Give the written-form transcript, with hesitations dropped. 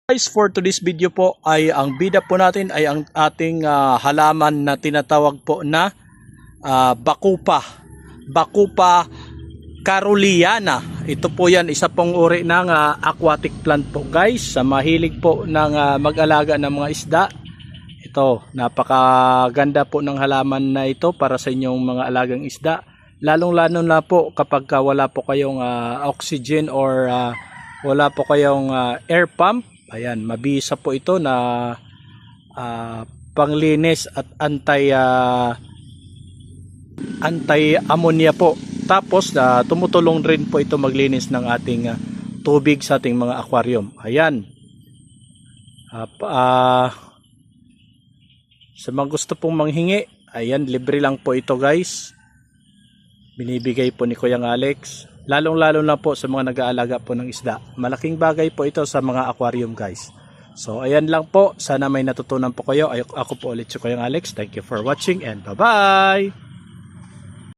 Guys, for today's video po ay ang bida po natin ay ang ating halaman na tinatawag po na Bacopa. Bacopa caroleana. Ito po yan, isa pong uri ng aquatic plant po guys. Sa mahilig po ng mag-alaga ng mga isda. Ito, napakaganda po ng halaman na ito para sa inyong mga alagang isda. Lalong-lalo na po kapag wala po kayong oxygen or wala po kayong air pump. Ayan, mabisa po ito na panglinis at anti-ammonia po. Tapos tumutulong rin po ito maglinis ng ating tubig sa ating mga aquarium. Ayan. Sa mga gusto pong manghingi, ayan, libre lang po ito guys. Binibigay po ni Kuya Alex. Lalong-lalo na po sa mga nag-aalaga po ng isda. Malaking bagay po ito sa mga aquarium guys. So ayan lang po. Sana may natutunan po kayo. Ako po ulit si Kuya Alex. Thank you for watching and bye-bye!